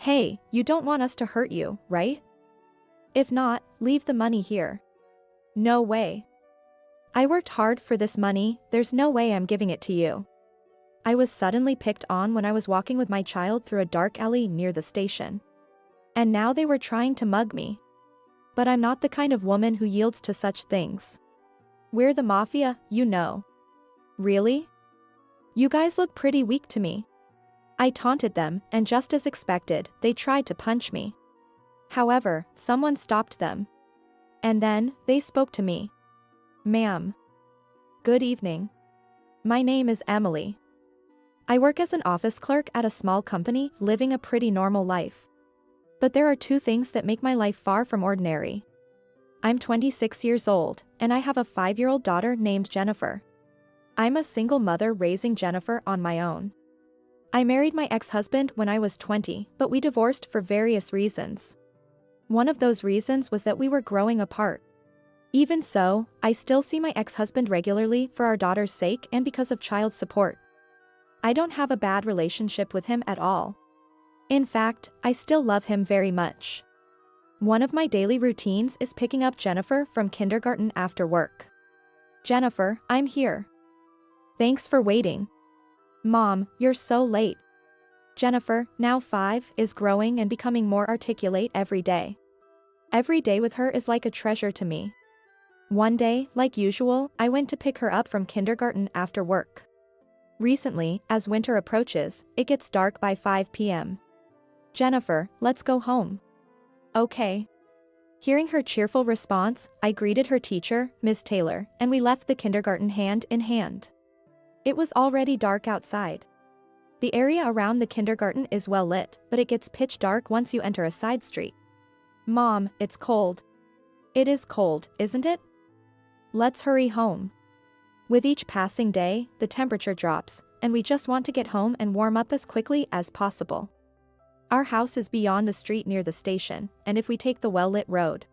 Hey, you don't want us to hurt you, right? If not, leave the money here. No way. I worked hard for this money, there's no way I'm giving it to you. I was suddenly picked on when I was walking with my child through a dark alley near the station. And now they were trying to mug me. But I'm not the kind of woman who yields to such things. We're the mafia, you know. Really? You guys look pretty weak to me. I taunted them, and just as expected, they tried to punch me. However, someone stopped them. And then, they spoke to me. Ma'am. Good evening. My name is Emily. I work as an office clerk at a small company, living a pretty normal life. But there are two things that make my life far from ordinary. I'm 26 years old, and I have a 5-year-old daughter named Jennifer. I'm a single mother raising Jennifer on my own. I married my ex-husband when I was 20, but we divorced for various reasons. One of those reasons was that we were growing apart. Even so, I still see my ex-husband regularly for our daughter's sake and because of child support. I don't have a bad relationship with him at all. In fact, I still love him very much. One of my daily routines is picking up Jennifer from kindergarten after work. Jennifer, I'm here. Thanks for waiting. Mom, you're so late. Jennifer, now 5, is growing and becoming more articulate every day. Every day with her is like a treasure to me. One day, like usual, I went to pick her up from kindergarten after work. Recently, as winter approaches, it gets dark by 5 p.m. Jennifer, let's go home. Okay. Hearing her cheerful response, I greeted her teacher, Ms. Taylor, and we left the kindergarten hand in hand. It was already dark outside. The area around the kindergarten is well lit, but it gets pitch dark once you enter a side street. Mom, it's cold. It is cold, isn't it? Let's hurry home. With each passing day, the temperature drops, and we just want to get home and warm up as quickly as possible. Our house is beyond the street near the station, and if we take the well-lit road,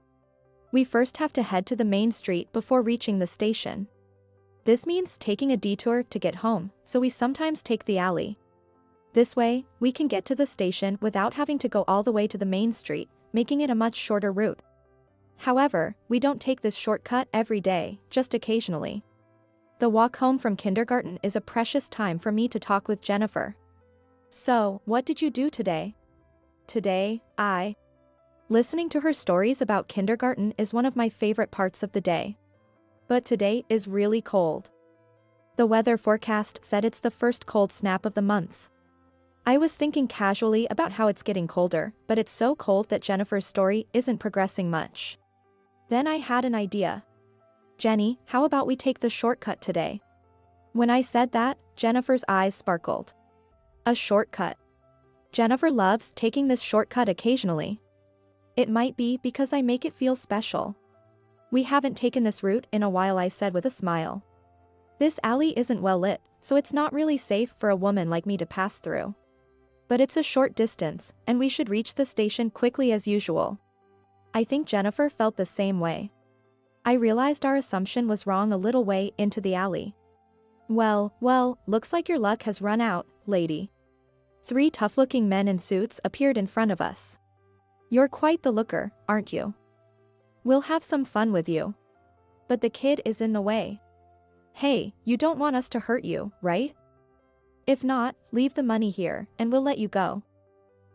we first have to head to the main street before reaching the station. This means taking a detour to get home, so we sometimes take the alley. This way, we can get to the station without having to go all the way to the main street, making it a much shorter route. However, we don't take this shortcut every day, just occasionally. The walk home from kindergarten is a precious time for me to talk with Jennifer. So, what did you do today? Today, listening to her stories about kindergarten is one of my favorite parts of the day. But today is really cold. The weather forecast said it's the first cold snap of the month. I was thinking casually about how it's getting colder, but it's so cold that Jennifer's story isn't progressing much. Then I had an idea. Jenny, how about we take the shortcut today? When I said that, Jennifer's eyes sparkled. A shortcut. Jennifer loves taking this shortcut occasionally. It might be because I make it feel special. We haven't taken this route in a while, I said with a smile. This alley isn't well lit, so it's not really safe for a woman like me to pass through. But it's a short distance, and we should reach the station quickly as usual. I think Jennifer felt the same way. I realized our assumption was wrong a little way into the alley. Well, looks like your luck has run out, lady. 3 tough-looking men in suits appeared in front of us. You're quite the looker, aren't you? We'll have some fun with you. But the kid is in the way. Hey, you don't want us to hurt you, right? If not, leave the money here, and we'll let you go.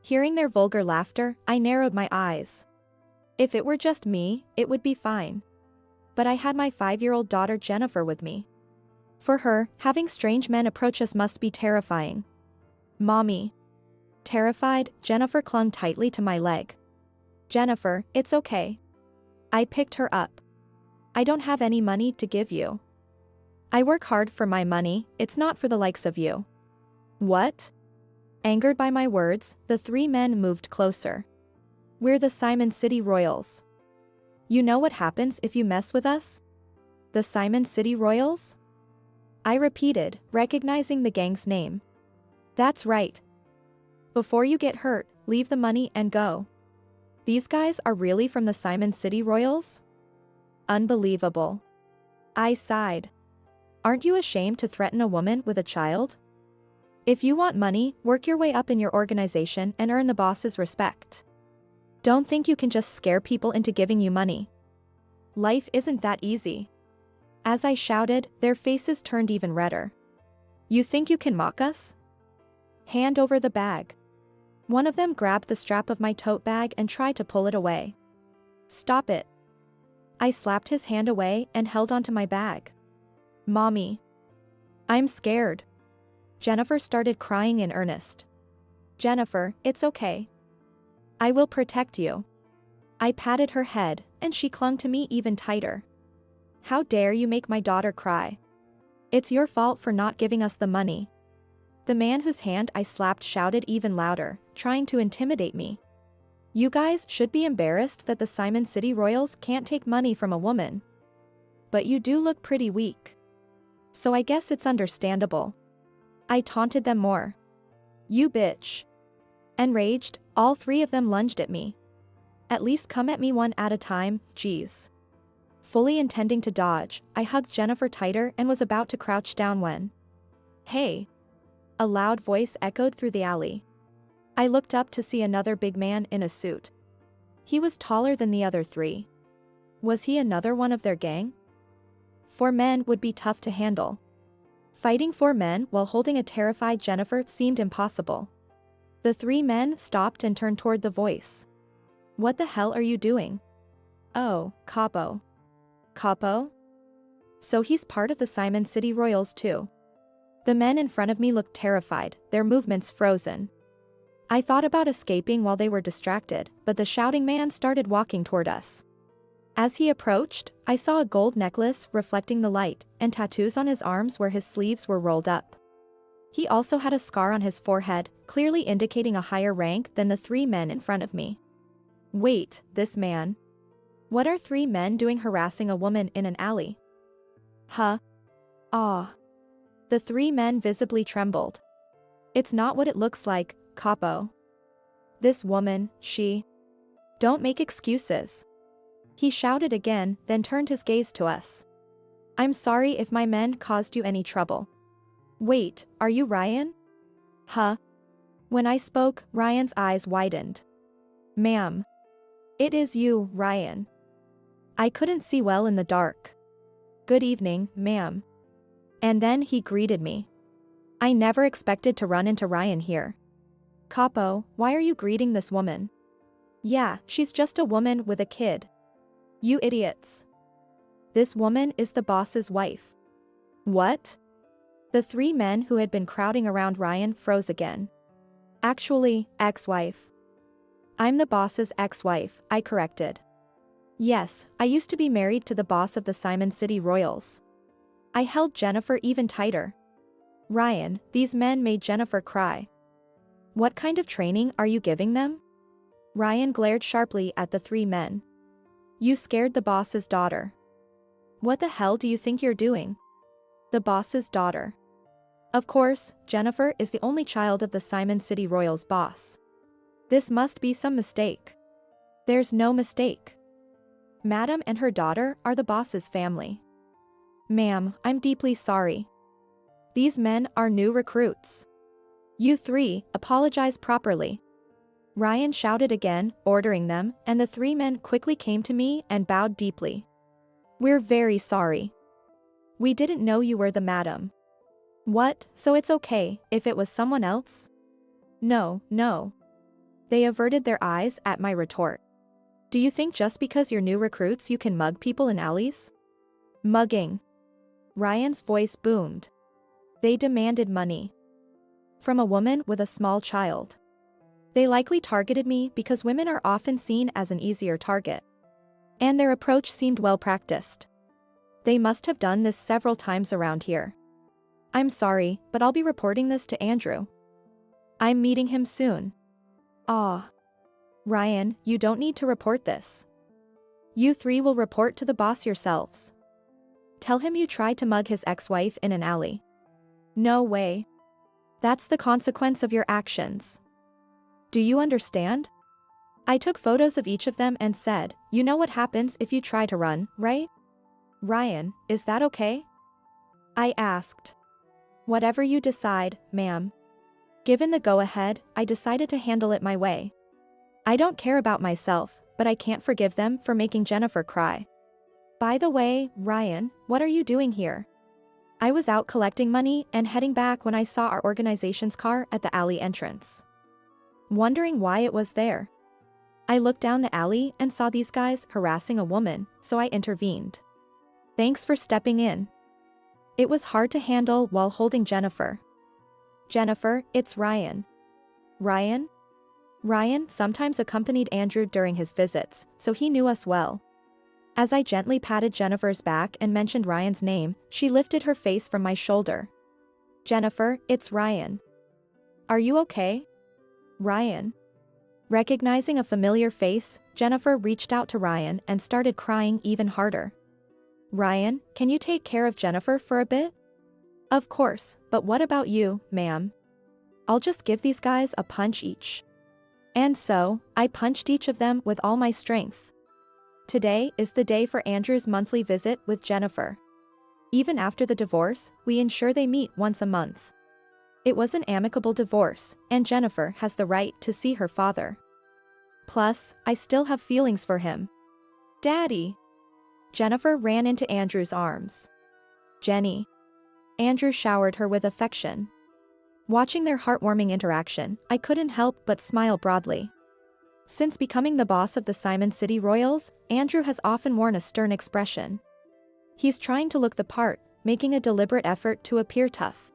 Hearing their vulgar laughter, I narrowed my eyes. If it were just me, it would be fine. But I had my 5-year-old daughter Jennifer with me. For her, having strange men approach us must be terrifying. Mommy. Terrified, Jennifer clung tightly to my leg. Jennifer, it's okay. I picked her up. I don't have any money to give you. I work hard for my money, it's not for the likes of you. What? Angered by my words, the 3 men moved closer. We're the Simon City Royals. You know what happens if you mess with us? The Simon City Royals? I repeated, recognizing the gang's name. That's right. Before you get hurt, leave the money and go. These guys are really from the Simon City Royals? Unbelievable. I sighed. Aren't you ashamed to threaten a woman with a child? If you want money, work your way up in your organization and earn the boss's respect. Don't think you can just scare people into giving you money. Life isn't that easy. As I shouted, their faces turned even redder. You think you can mock us? Hand over the bag. One of them grabbed the strap of my tote bag and tried to pull it away. Stop it. I slapped his hand away and held onto my bag. Mommy. I'm scared. Jennifer started crying in earnest. Jennifer, it's okay. I will protect you. I patted her head, and she clung to me even tighter. How dare you make my daughter cry? It's your fault for not giving us the money. The man whose hand I slapped shouted even louder, trying to intimidate me. You guys should be embarrassed that the Simon City Royals can't take money from a woman. But you do look pretty weak. So I guess it's understandable. I taunted them more. You bitch. Enraged, all three of them lunged at me. At least come at me one at a time, geez. Fully intending to dodge, I hugged Jennifer tighter and was about to crouch down when... Hey! A loud voice echoed through the alley. I looked up to see another big man in a suit. He was taller than the other three. Was he another one of their gang? 4 men would be tough to handle. Fighting 4 men while holding a terrified Jennifer seemed impossible. The 3 men stopped and turned toward the voice. What the hell are you doing? Oh, Capo. Capo? So he's part of the Simon City Royals too. The men in front of me looked terrified, their movements frozen. I thought about escaping while they were distracted, but the shouting man started walking toward us. As he approached, I saw a gold necklace reflecting the light, and tattoos on his arms where his sleeves were rolled up. He also had a scar on his forehead, clearly indicating a higher rank than the 3 men in front of me. Wait, this man. What are 3 men doing harassing a woman in an alley? Huh? Ah. The 3 men visibly trembled. It's not what it looks like, Capo. This woman, she... Don't make excuses. He shouted again, then turned his gaze to us. I'm sorry if my men caused you any trouble. Wait, are you Ryan? Huh? When I spoke, Ryan's eyes widened. Ma'am. It is you, Ryan. I couldn't see well in the dark. Good evening, ma'am. And then he greeted me. I never expected to run into Ryan here. Capo, why are you greeting this woman? Yeah, she's just a woman with a kid. You idiots. This woman is the boss's wife. What? The 3 men who had been crowding around Ryan froze again. Actually, ex-wife. I'm the boss's ex-wife, I corrected. Yes, I used to be married to the boss of the Simon City Royals. I held Jennifer even tighter. Ryan, these men made Jennifer cry. What kind of training are you giving them? Ryan glared sharply at the 3 men. You scared the boss's daughter. What the hell do you think you're doing? The boss's daughter. Of course, Jennifer is the only child of the Simon City Royals boss. This must be some mistake. There's no mistake. Madam and her daughter are the boss's family. Ma'am, I'm deeply sorry. These men are new recruits. You 3, apologize properly. Ryan shouted again, ordering them, and the 3 men quickly came to me and bowed deeply. We're very sorry. We didn't know you were the madam. What, so it's okay, if it was someone else? No, no. They averted their eyes at my retort. Do you think just because you're new recruits you can mug people in alleys? Mugging. Ryan's voice boomed. They demanded money. From a woman with a small child. They likely targeted me because women are often seen as an easier target. And their approach seemed well practiced. They must have done this several times around here. I'm sorry, but I'll be reporting this to Andrew. I'm meeting him soon. Ah. Ryan, you don't need to report this. You 3 will report to the boss yourselves. Tell him you tried to mug his ex-wife in an alley. No way. That's the consequence of your actions. Do you understand? I took photos of each of them and said, you know what happens if you try to run, right? Ryan, is that okay? I asked. Whatever you decide, ma'am. Given the go-ahead, I decided to handle it my way. I don't care about myself, but I can't forgive them for making Jennifer cry. By the way, Ryan, what are you doing here? I was out collecting money and heading back when I saw our organization's car at the alley entrance. Wondering why it was there. I looked down the alley and saw these guys harassing a woman, so I intervened. Thanks for stepping in. It was hard to handle while holding Jennifer. Jennifer, it's Ryan. Ryan? Ryan sometimes accompanied Andrew during his visits, so he knew us well. As I gently patted Jennifer's back and mentioned Ryan's name, she lifted her face from my shoulder. Jennifer, it's Ryan. Are you okay? Ryan. Recognizing a familiar face, Jennifer reached out to Ryan and started crying even harder. Ryan, can you take care of Jennifer for a bit? Of course, but what about you, ma'am? I'll just give these guys a punch each. And so, I punched each of them with all my strength. Today is the day for Andrew's monthly visit with Jennifer. Even after the divorce, we ensure they meet once a month. It was an amicable divorce, and Jennifer has the right to see her father. Plus, I still have feelings for him. Daddy! Jennifer ran into Andrew's arms. Jenny. Andrew showered her with affection. Watching their heartwarming interaction, I couldn't help but smile broadly. Since becoming the boss of the Simon City Royals, Andrew has often worn a stern expression. He's trying to look the part, making a deliberate effort to appear tough.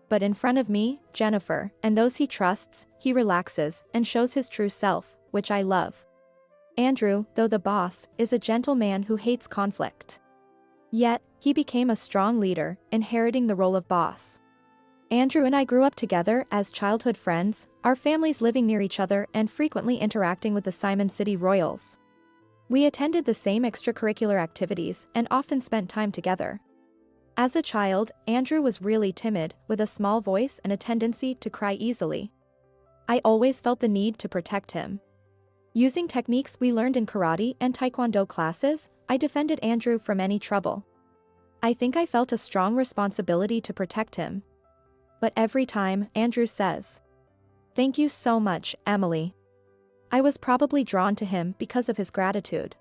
But in front of me, Jennifer, and those he trusts, he relaxes and shows his true self, which I love. Andrew, though the boss, is a gentle man who hates conflict. Yet, he became a strong leader, inheriting the role of boss. Andrew and I grew up together as childhood friends, our families living near each other and frequently interacting with the Simon City Royals. We attended the same extracurricular activities and often spent time together. As a child, Andrew was really timid, with a small voice and a tendency to cry easily. I always felt the need to protect him. Using techniques we learned in karate and taekwondo classes, I defended Andrew from any trouble. I think I felt a strong responsibility to protect him. But every time, Andrew says, "Thank you so much, Emily." I was probably drawn to him because of his gratitude.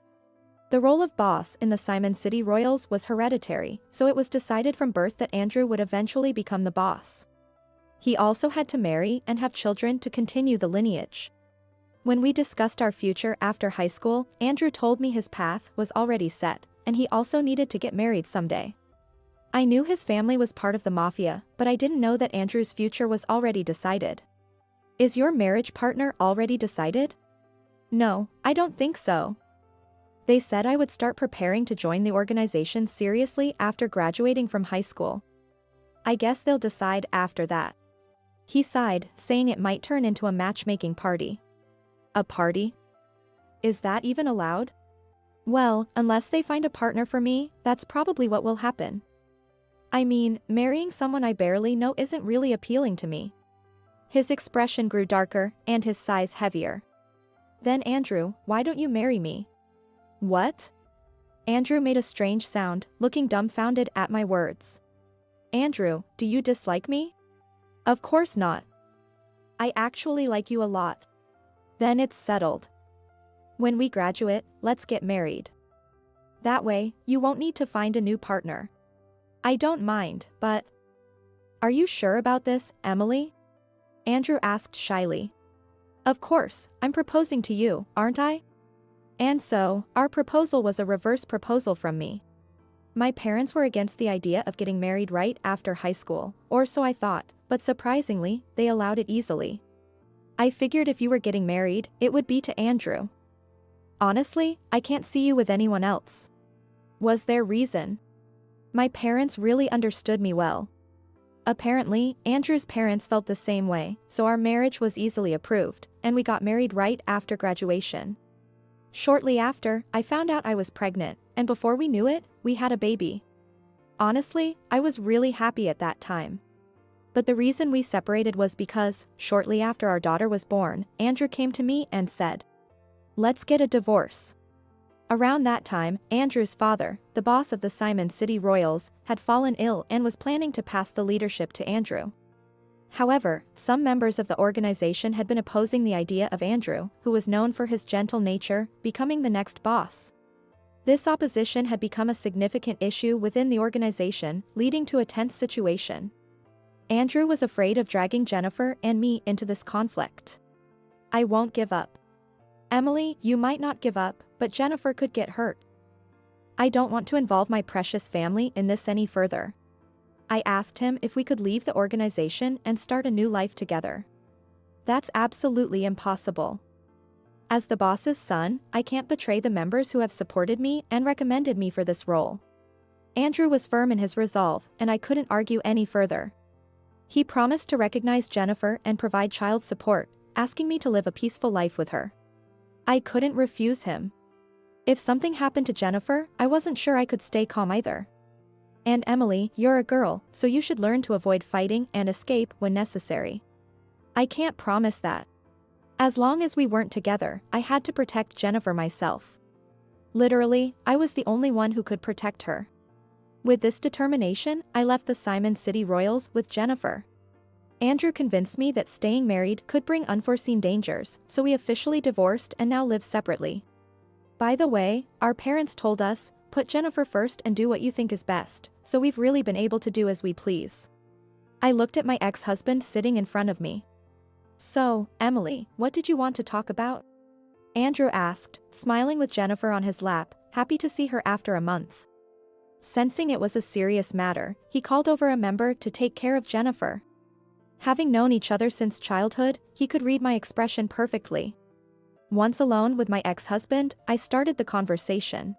The role of boss in the Simon City Royals was hereditary, so it was decided from birth that Andrew would eventually become the boss. He also had to marry and have children to continue the lineage. When we discussed our future after high school, Andrew told me his path was already set, and he also needed to get married someday. I knew his family was part of the mafia, but I didn't know that Andrew's future was already decided. Is your marriage partner already decided? No, I don't think so. They said I would start preparing to join the organization seriously after graduating from high school. I guess they'll decide after that. He sighed, saying it might turn into a matchmaking party. A party? Is that even allowed? Well, unless they find a partner for me, that's probably what will happen. I mean, marrying someone I barely know isn't really appealing to me. His expression grew darker, and his sighs heavier. Then Andrew, why don't you marry me? What? Andrew made a strange sound, looking dumbfounded at my words. Andrew, do you dislike me? Of course not. I actually like you a lot. Then it's settled. When we graduate, let's get married. That way, you won't need to find a new partner. I don't mind, but... Are you sure about this, Emily? Andrew asked shyly. Of course, I'm proposing to you, aren't I? And so, our proposal was a reverse proposal from me. My parents were against the idea of getting married right after high school, or so I thought, but surprisingly, they allowed it easily. I figured if you were getting married, it would be to Andrew. Honestly, I can't see you with anyone else. Was there reason? My parents really understood me well. Apparently, Andrew's parents felt the same way, so our marriage was easily approved, and we got married right after graduation. Shortly after, I found out I was pregnant, and before we knew it, we had a baby. Honestly, I was really happy at that time. But the reason we separated was because, shortly after our daughter was born, Andrew came to me and said, "Let's get a divorce." Around that time, Andrew's father, the boss of the Simon City Royals, had fallen ill and was planning to pass the leadership to Andrew. However, some members of the organization had been opposing the idea of Andrew, who was known for his gentle nature, becoming the next boss. This opposition had become a significant issue within the organization, leading to a tense situation. Andrew was afraid of dragging Jennifer and me into this conflict. I won't give up. Emily, you might not give up, but Jennifer could get hurt. I don't want to involve my precious family in this any further. I asked him if we could leave the organization and start a new life together. That's absolutely impossible. As the boss's son, I can't betray the members who have supported me and recommended me for this role. Andrew was firm in his resolve, and I couldn't argue any further. He promised to recognize Jennifer and provide child support, asking me to live a peaceful life with her. I couldn't refuse him. If something happened to Jennifer, I wasn't sure I could stay calm either. And Emily, you're a girl, so you should learn to avoid fighting and escape when necessary. I can't promise that. As long as we weren't together, I had to protect Jennifer myself. Literally, I was the only one who could protect her. With this determination, I left the Simon City Royals with Jennifer. Andrew convinced me that staying married could bring unforeseen dangers, so we officially divorced and now live separately. By the way, our parents told us, put Jennifer first and do what you think is best, so we've really been able to do as we please. I looked at my ex-husband sitting in front of me. So, Emily, what did you want to talk about? Andrew asked, smiling with Jennifer on his lap, happy to see her after a month. Sensing it was a serious matter, he called over a member to take care of Jennifer. Having known each other since childhood, he could read my expression perfectly. Once alone with my ex-husband, I started the conversation.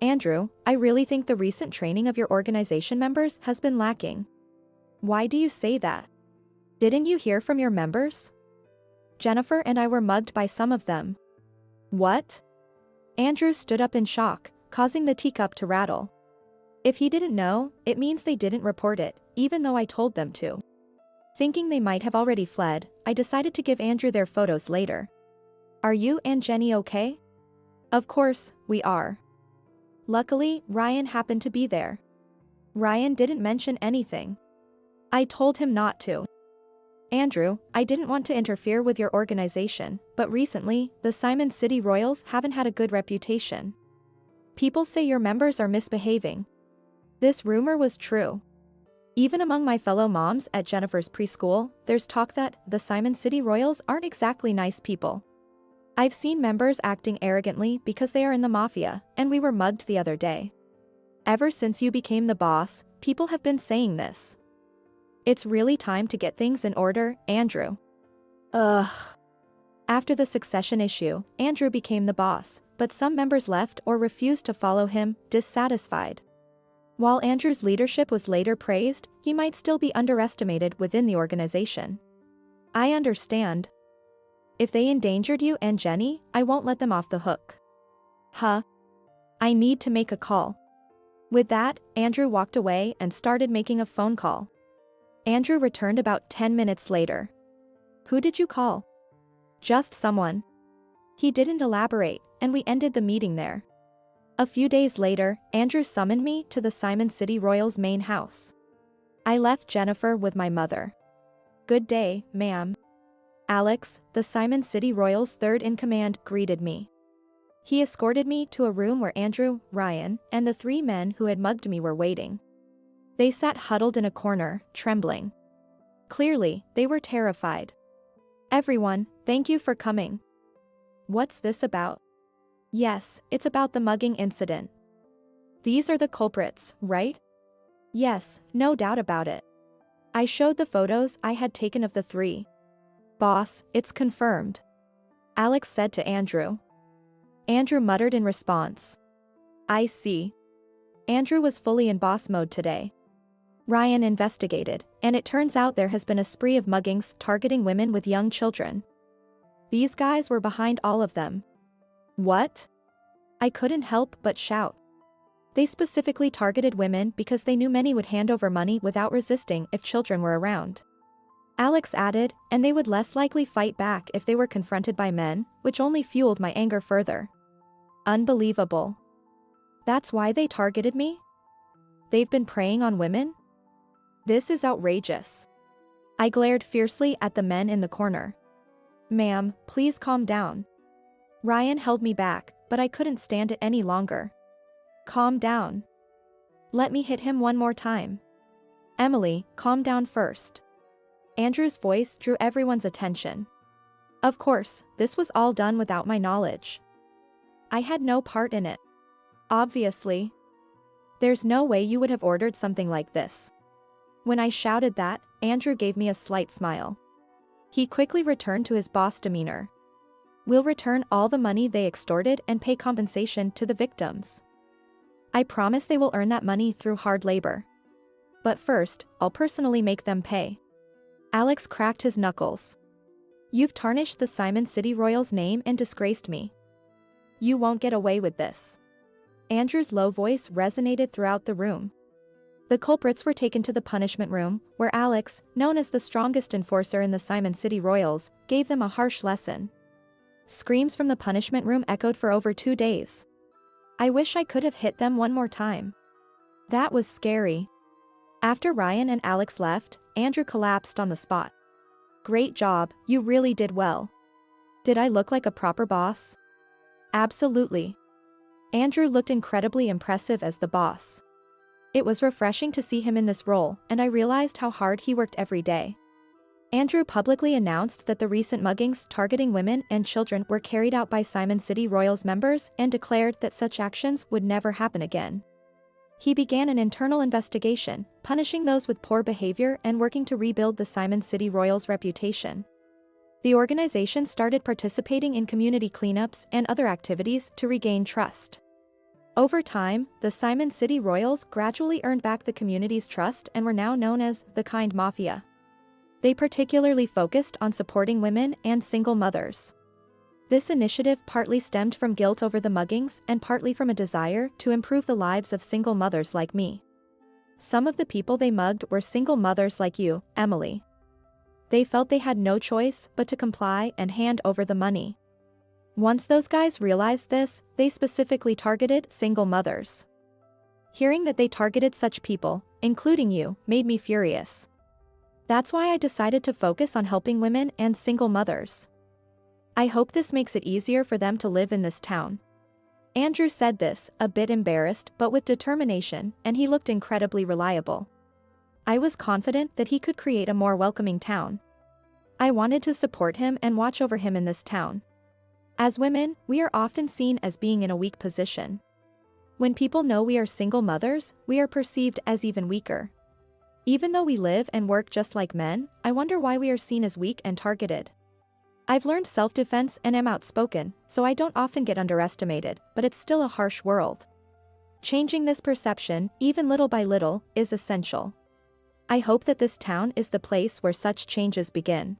Andrew, I really think the recent training of your organization members has been lacking. Why do you say that? Didn't you hear from your members? Jennifer and I were mugged by some of them. What? Andrew stood up in shock, causing the teacup to rattle. If he didn't know, it means they didn't report it, even though I told them to. Thinking they might have already fled, I decided to give Andrew their photos later. Are you and Jenny okay? Of course, we are. Luckily, Ryan happened to be there. Ryan didn't mention anything. I told him not to. Andrew, I didn't want to interfere with your organization, but recently, the Simon City Royals haven't had a good reputation. People say your members are misbehaving. This rumor was true. Even among my fellow moms at Jennifer's preschool, there's talk that the Simon City Royals aren't exactly nice people. I've seen members acting arrogantly because they are in the mafia, and we were mugged the other day. Ever since you became the boss, people have been saying this. It's really time to get things in order, Andrew. After the succession issue, Andrew became the boss, but some members left or refused to follow him, dissatisfied. While Andrew's leadership was later praised, he might still be underestimated within the organization. I understand. If they endangered you and Jenny, I won't let them off the hook. Huh? I need to make a call. With that, Andrew walked away and started making a phone call. Andrew returned about 10 minutes later. Who did you call? Just someone. He didn't elaborate, and we ended the meeting there. A few days later, Andrew summoned me to the Simon City Royals main house. I left Jennifer with my mother. Good day, ma'am. Alex, the Simon City Royals' third-in-command, greeted me. He escorted me to a room where Andrew, Ryan, and the 3 men who had mugged me were waiting. They sat huddled in a corner, trembling. Clearly, they were terrified. Everyone, thank you for coming. What's this about? Yes, it's about the mugging incident. These are the culprits, right? Yes, no doubt about it. I showed the photos I had taken of the 3. Boss, it's confirmed. Alex said to Andrew. Andrew muttered in response. I see. Andrew was fully in boss mode today. Ryan investigated, and it turns out there has been a spree of muggings targeting women with young children. These guys were behind all of them. What? I couldn't help but shout. They specifically targeted women because they knew many would hand over money without resisting if children were around. Alex added, and they would less likely fight back if they were confronted by men, which only fueled my anger further. Unbelievable. That's why they targeted me? They've been preying on women? This is outrageous. I glared fiercely at the men in the corner. Ma'am, please calm down. Ryan held me back, but I couldn't stand it any longer. Calm down. Let me hit him one more time. Emily, calm down first. Andrew's voice drew everyone's attention. Of course, this was all done without my knowledge. I had no part in it. Obviously. There's no way you would have ordered something like this. When I shouted that, Andrew gave me a slight smile. He quickly returned to his boss demeanor. We'll return all the money they extorted and pay compensation to the victims. I promise they will earn that money through hard labor. But first, I'll personally make them pay. Alex cracked his knuckles. You've tarnished the Simon City Royals' name and disgraced me. You won't get away with this. Andrew's low voice resonated throughout the room. The culprits were taken to the punishment room, where Alex, known as the strongest enforcer in the Simon City Royals, gave them a harsh lesson. Screams from the punishment room echoed for over 2 days. I wish I could have hit them one more time. That was scary. After Ryan and Alex left, Andrew collapsed on the spot. Great job, you really did well. Did I look like a proper boss? Absolutely. Andrew looked incredibly impressive as the boss. It was refreshing to see him in this role, and I realized how hard he worked every day. Andrew publicly announced that the recent muggings targeting women and children were carried out by Simon City Royals members and declared that such actions would never happen again. He began an internal investigation, punishing those with poor behavior and working to rebuild the Simon City Royals' reputation. The organization started participating in community cleanups and other activities to regain trust. Over time, the Simon City Royals gradually earned back the community's trust and were now known as the Kind Mafia. They particularly focused on supporting women and single mothers. This initiative partly stemmed from guilt over the muggings and partly from a desire to improve the lives of single mothers like me. Some of the people they mugged were single mothers like you, Emily. They felt they had no choice but to comply and hand over the money. Once those guys realized this, they specifically targeted single mothers. Hearing that they targeted such people, including you, made me furious. That's why I decided to focus on helping women and single mothers. I hope this makes it easier for them to live in this town. Andrew said this, a bit embarrassed but with determination, and he looked incredibly reliable. I was confident that he could create a more welcoming town. I wanted to support him and watch over him in this town. As women, we are often seen as being in a weak position. When people know we are single mothers, we are perceived as even weaker. Even though we live and work just like men, I wonder why we are seen as weak and targeted. I've learned self-defense and am outspoken, so I don't often get underestimated, but it's still a harsh world. Changing this perception, even little by little, is essential. I hope that this town is the place where such changes begin.